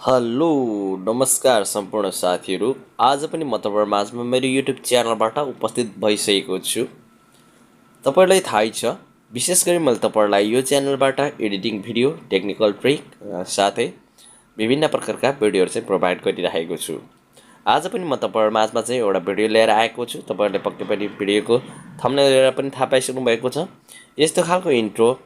Hello नमस्कार सम्पूर्ण साथीहरू। आज पनि म तपाईहरु माझमा मेरो युट्युब च्यानलबाट उपस्थित भइसकेको छु। तपाईहरुलाई थाहै छ, विशेष गरी मैले तपाईहरुलाई यो च्यानलबाट एडिटिङ भिडियो, टेक्निकल ट्रिक साथै विभिन्न प्रकारका भिडियोहरु चाहिँ प्रोभाइड गरिरहेको छु। आज पनि म तपाईहरु माझमा चाहिँ एउटा भिडियो लिएर आएको छु। तपाईहरुले पक्कै पनि भिडियोको थम्बनेल हेरेर पनि थाहा पाइसक्नु भएको छ। यस्तो खालको इन्ट्रो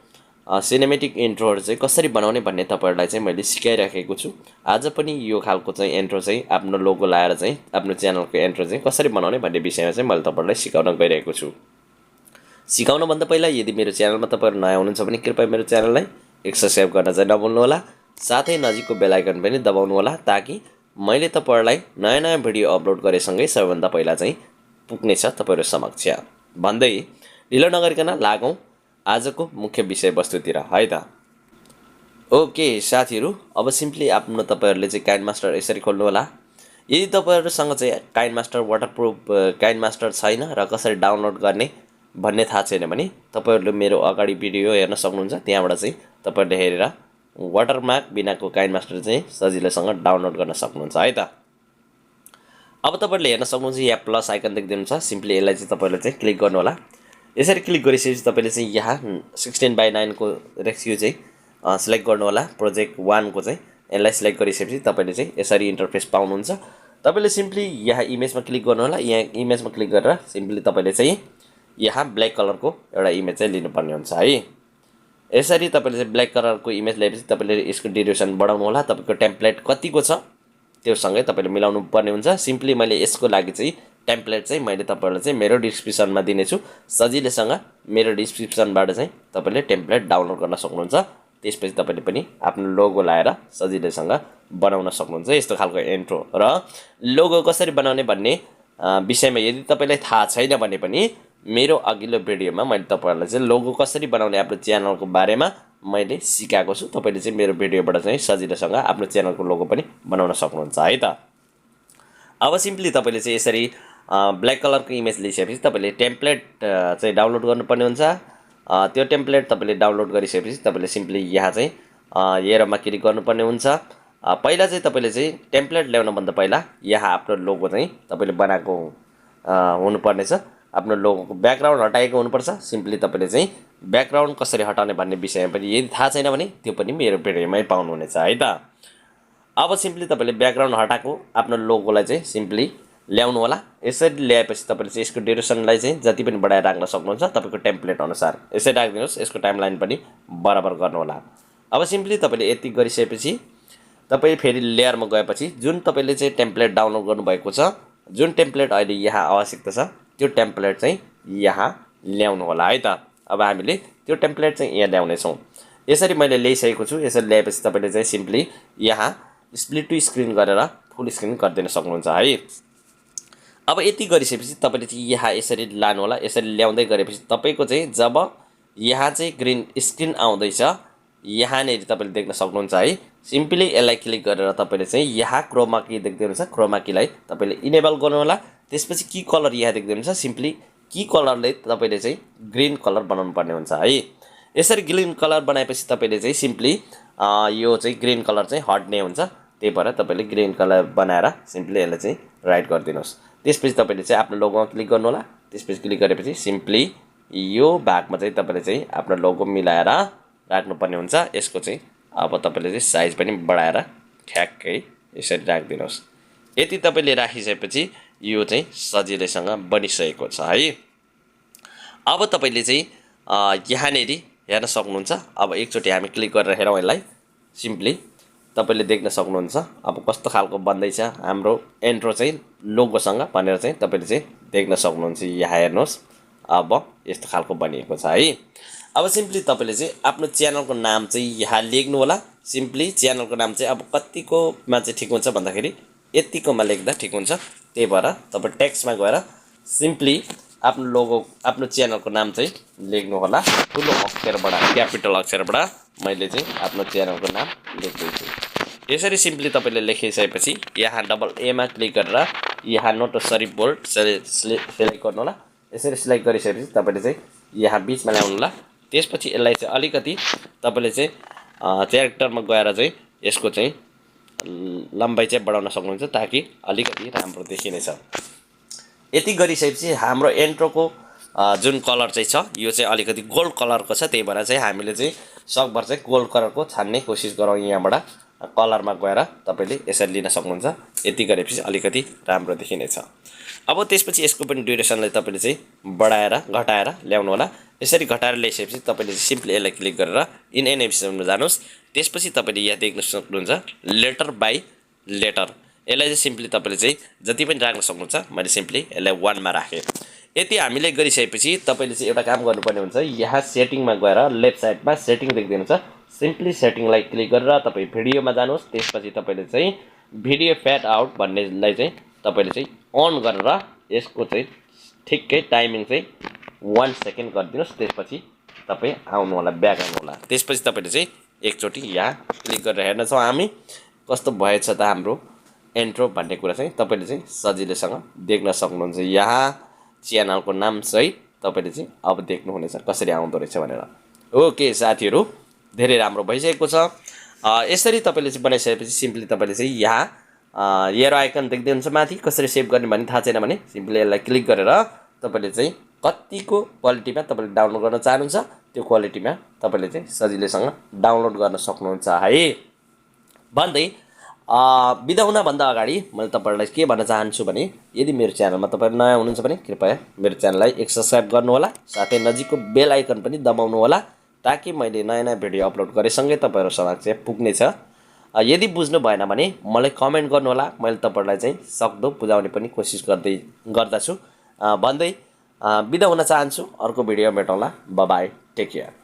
सिनेमेटिक इन्ट्रोहरु चाहिँ कसरी बनाउने भन्ने तपाईहरुलाई चाहिँ मैले सिकाइराखेको छु। आज पनि यो खालको चाहिँ इन्ट्रो चाहिँ आफ्नो लोगो लाएर चाहिँ आफ्नो च्यानलको इन्ट्रो चाहिँ कसरी बनाउने भन्ने विषयमा चाहिँ मैले तपाईहरुलाई सिकाउन गइरहेको छु। सिकाउन भन्दा पहिला यदि मेरो च्यानलमा तपाईहरु नयाँ हुनुहुन्छ भने कृपया मेरो च्यानललाई सब्स्क्राइब गर्न चाहिँ नभुल्नु होला। साथै नजिकको बेल आइकन पनि दबाउनु होला ताकि मैले तपाईहरुलाई नयाँ भिडियो अपलोड गरेसँगै सबैभन्दा पहिला चाहिँ पुग्नेछ तपाईहरु समक्ष। भन्दै ढिलो नगरिकन लागौं आजको मुख्य विषयवस्तुतिर है त। ओके साथीहरु, अब सिम्पली आफ्नो तपाईहरुले चाहिँ काइनमास्टर यसरी खोल्नु होला। यदि तपाईहरुसँग चाहिँ काइनमास्टर वाटरप्रुफ काइनमास्टर छैन र कसरी डाउनलोड गर्ने भन्ने थाहा छैन भने तपाईहरुले मेरो अगाडि भिडियो हेर्न सक्नुहुन्छ। त्यहाँबाट चाहिँ तपाईहरुले हेरेर वाटरमार्क बिनाको काइनमास्टर चाहिँ सजिलैसँग डाउनलोड गर्न सक्नुहुन्छ है त। अब तपाईहरुले हेर्न सक्नुहुन्छ यहाँ प्लस आइकन देख्नुहुन्छ। सिम्पली यसलाई चाहिँ तपाईहरुले चाहिँ क्लिक गर्नु होला। यसरी क्लिक गरिसकेपछि तपाईले चाहिँ यहाँ 16:9 को रेसियो चाहिँ सिलेक्ट गर्नु होला। प्रोजेक्ट 1 को चाहिँ यसलाई सिलेक्ट गरिसकेपछि तपाईले चाहिँ यसरी इन्टरफेस पाउनुहुन्छ। तपाईले सिम्पली यहाँ इमेजमा क्लिक गर्नु होला। यहाँ इमेजमा क्लिक गरेर सिम्पली तपाईले चाहिँ यहाँ ब्ल्याक कलरको एउटा इमेज चाहिँ लिनुपर्ने हुन्छ है। यसरी तपाईले चाहिँ ब्ल्याक कलरको इमेज लिएपछि तपाईले यसको ड्युरेसन बढाउनु होला। तपाईको टेम्प्लेट कतिको छ त्यो सँगै तपाईले मिलाउनु पर्ने हुन्छ। सिम्पली मैले यसको लागि चाहिँ टेम्प्लेट चाहिँ मैले तपाईहरुलाई चाहिँ मेरो डिस्क्रिप्सनमा दिनेछु। सजिलैसँग मेरो डिस्क्रिप्सनबाट चाहिँ तपाईले टेम्प्लेट डाउनलोड गर्न सक्नुहुन्छ। त्यसपछि तपाईले पनि आफ्नो लोगो लाएर सजिलैसँग बनाउन सक्नुहुन्छ। यस्तो खालको इन्ट्रो र लोगो कसरी बनाउने भन्ने विषयमा यदि तपाईलाई थाहा छैन भने पनि मेरो अघिल्लो भिडियोमा मैले तपाईहरुलाई चाहिँ लोगो कसरी बनाउने आफ्नो च्यानलको बारेमा मैले सिकाएको छु। तपाईले चाहिँ मेरो भिडियोबाट चाहिँ सजिलैसँग आफ्नो च्यानलको लोगो पनि बनाउन सक्नुहुन्छ है त। अब सिम्पली तपाईले चाहिँ यसरी ब्ल्याक कलरको इमेज लिइसकेपछि तपाईले टेम्प्लेट चाहिँ डाउनलोड गर्नुपर्ने हुन्छ। त्यो टेम्प्लेट तपाईले डाउनलोड गरिसकेपछि तपाईले सिम्पली यहाँ चाहिँ एरोमा क्लिक गर्नुपर्ने हुन्छ। पहिला चाहिँ तपाईले चाहिँ टेम्प्लेट ल्याउन भन्दा पहिला यहाँ आफ्नो लोगो चाहिँ तपाईले बनाएको हुनुपर्ने छ। आफ्नो लोगोको ब्याकग्राउन्ड हटाएको हुनुपर्छ। सिम्पली तपाईले चाहिँ ब्याकग्राउन्ड कसरी हटाउने भन्ने विषयमा पनि यदि थाहा छैन भने त्यो पनि मेरो भिडियोमै पाउनुहुनेछ है त। अब सिम्पली तपाईले ब्याकग्राउन्ड हटाएको आफ्नो लोगोलाई चाहिँ सिम्पली ल्याउनु होला। यसरी ल्याएपछि तपाईले चाहिँ यसको ड्युरेसनलाई चाहिँ जति पनि बढाएर राख्न सक्नुहुन्छ तपाईको टेम्प्लेट अनुसार। यसरी राख्दिनुस्। यसको टाइमलाइन पनि बराबर गर्नु होला। अब सिम्पली तपाईले यति गरिसकेपछि तपाई फेरि लेयरमा गएपछि जुन तपाईले चाहिँ टेम्प्लेट डाउनलोड गर्नुभएको छ, जुन टेम्प्लेट अहिले यहाँ आवश्यकता छ त्यो टेम्प्लेट चाहिँ यहाँ ल्याउनु होला है त। अब हामीले त्यो टेम्प्लेट चाहिँ यहाँ ल्याउने छौं। यसरी मैले ल्याइसकेको छु। यसरी ल्याएपछि तपाईले चाहिँ सिम्पली यहाँ स्प्लिट टु स्क्रिन गरेर फुल स्क्रिन गरिदिन सक्नुहुन्छ है। अब यति गरिसकेपछि तपाईले चाहिँ यहाँ यसरी लानु होला। यसरी ल्याउँदै गरेपछि तपाईको चाहिँ जब यहाँ चाहिँ ग्रीन स्क्रिन आउँदैछ यहाँ नेरी तपाईले देख्न सक्नुहुन्छ है। सिम्पली यसलाई क्लिक गरेर तपाईले चाहिँ यहाँ क्रोमा की देख्दै हुनुहुन्छ। क्रोमा कीलाई तपाईले इनेबल गर्नु होला। त्यसपछि की कलर यहाँ देख्दै हुनुहुन्छ। सिम्पली की कलरले तपाईले चाहिँ ग्रीन कलर बनाउनु पर्ने हुन्छ है। यसरी ग्रीन कलर बनाएपछि तपाईले चाहिँ सिम्पली यो चाहिँ ग्रीन कलर चाहिँ हट्ने हुन्छ। त्यही भएर तपाईले ग्रीन कलर बनाएर सिम्पली यसलाई चाहिँ राइट गरिदिनुस्। त्यसपछि तपाईले चाहिँ आफ्नो लोगोमा क्लिक गर्नु होला। त्यसपछि क्लिक गरेपछि सिम्पली यो भागमा चाहिँ तपाईले चाहिँ आफ्नो लोगो मिलाएर राख्नुपर्ने हुन्छ। यसको चाहिँ अब तपाईले चाहिँ साइज पनि बढाएर ठ्याक्कै यसरी राखिदिनुस्। यति तपाईले राखिसकेपछि यो चाहिँ सजिलैसँग बनिसकेको छ है। अब तपाईले चाहिँ यहाँनेरि हेर्न सक्नुहुन्छ। अब एकचोटि हामी क्लिक गरेर हेरौँ यसलाई। सिम्पली तपाईले देख्न सक्नुहुन्छ अब कस्तो खालको बन्दैछ हाम्रो इन्ट्रो चाहिँ लोगोसँग भनेर चाहिँ तपाईले चाहिँ देख्न सक्नुहुन्छ। यहाँ हेर्नुहोस् अब यस्तो खालको बनिएको छ है। अब सिम्पली तपाईले चाहिँ आफ्नो च्यानलको नाम चाहिँ यहाँ लेख्नु होला। सिम्पली च्यानलको नाम चाहिँ अब कतिकोमा चाहिँ ठिक हुन्छ भन्दाखेरि यतिकोमा लेख्दा ठिक हुन्छ। त्यही भएर तपाईँ टेक्स्टमा गएर सिम्पली आफ्नो लोगो आफ्नो च्यानलको नाम चाहिँ लेख्नु होला। ठुलो अक्षरबाट क्यापिटल अक्षरबाट मैले चाहिँ आफ्नो च्यानलको नाम लेख्दैछु। यसरी सिम्पली तपाईले लेखिसकेपछि यहाँ डबल एमा क्लिक गरेर यहाँ नोट सरी बोल्ड सिलेक्ट गर्नु होला। यसरी सिलेक्ट गरिसकेपछि तपाईले चाहिँ यहाँ बीचमा ल्याउनु होला। त्यसपछि यसलाई चाहिँ अलिकति तपाईले चाहिँ क्यारेक्टरमा गएर चाहिँ यसको चाहिँ लम्बाइ चाहिँ बढाउन सक्नुहुन्छ ताकि अलिकति राम्रो देखिनेछ। यति गरिसकेपछि हाम्रो इन्ट्रोको जुन कलर चाहिँ छ यो चाहिँ अलिकति गोल्ड कलरको छ, त्यही भएर चाहिँ हामीले चाहिँ सकभर चाहिँ गोल्ड कलरको छान्ने कोसिस गरौँ। यहाँबाट कलरमा गएर तपाईँले यसरी लिन सक्नुहुन्छ। यति गरेपछि अलिकति राम्रो देखिनेछ। अब त्यसपछि यसको पनि ड्युरेसनलाई तपाईँले चाहिँ बढाएर घटाएर ल्याउनु होला। यसरी घटाएर ल्याइसकेपछि तपाईँले सिम्पली यसलाई क्लिक गरेर इन एनिमेसनमा जानुहोस्। त्यसपछि तपाईँले यहाँ देख्न सक्नुहुन्छ लेटर बाई लेटर। यसलाई चाहिँ सिम्पली तपाईँले चाहिँ जति पनि राख्न सक्नुहुन्छ। मैले सिम्पली यसलाई 1 मा राखेँ। यति हामीले गरिसकेपछि तपाईँले चाहिँ एउटा काम गर्नुपर्ने हुन्छ। यहाँ सेटिङमा गएर लेफ्ट साइडमा सेटिङ देख्नुहुन्छ, सिम्पली सेटिङलाई क्लिक गरेर तपाईँ भिडियोमा जानुहोस्। त्यसपछि तपाईँले चाहिँ भिडियो फेड आउट भन्नेलाई चाहिँ तपाईँले चाहिँ अन गरेर यसको चाहिँ ठिक्कै टाइमिङ चाहिँ 1 सेकेन्ड गरिदिनुहोस्। त्यसपछि तपाईँ आउनु होला, ब्याक आउनु होला। त्यसपछि तपाईँले चाहिँ एकचोटि यहाँ क्लिक गरेर हेर्नेछौँ हामी कस्तो भएछ त हाम्रो इन्ट्रो भन्ने कुरा चाहिँ तपाईँले चाहिँ सजिलैसँग देख्न सक्नुहुन्छ। यहाँ च्यानलको नाम सहित तपाईँले चाहिँ अब देख्नुहुनेछ कसरी आउँदो रहेछ भनेर। ओके साथीहरू, धेरै राम्रो भइसकेको छ। यसरी तपाईँले चाहिँ बनाइसकेपछि सिम्पली तपाईँले चाहिँ यहाँ एरो आइकन देख्दै हुन्छ माथि, कसरी सेभ गर्ने भन्ने थाहा छैन भने सिम्पली यसलाई क्लिक गरेर तपाईँले चाहिँ कतिको क्वालिटीमा तपाईँले डाउनलोड गर्न चाहनुहुन्छ त्यो क्वालिटीमा तपाईँले चाहिँ सजिलैसँग डाउनलोड गर्न सक्नुहुन्छ है भन्दै बिदा हुनभन्दा अगाडि मैले तपाईँहरूलाई के भन्न चाहन्छु भने यदि मेरो च्यानलमा तपाईँ नयाँ हुनुहुन्छ भने कृपया मेरो च्यानललाई एक सब्सक्राइब गर्नुहोला, साथै नजिकको बेल आइकन पनि दबाउनु होला ताकि मैले नयाँ नयाँ भिडियो अपलोड गरेसँगै तपाईँहरू समक्ष पुग्नेछ। यदि बुझ्नु भएन भने मलाई कमेन्ट गर्नुहोला, मैले तपाईँहरूलाई चाहिँ सक्दो बुझाउने पनि कोसिस गर्दछु भन्दै बिदा हुन चाहन्छु। अर्को भिडियो भेटौँला। Bye bye, take care.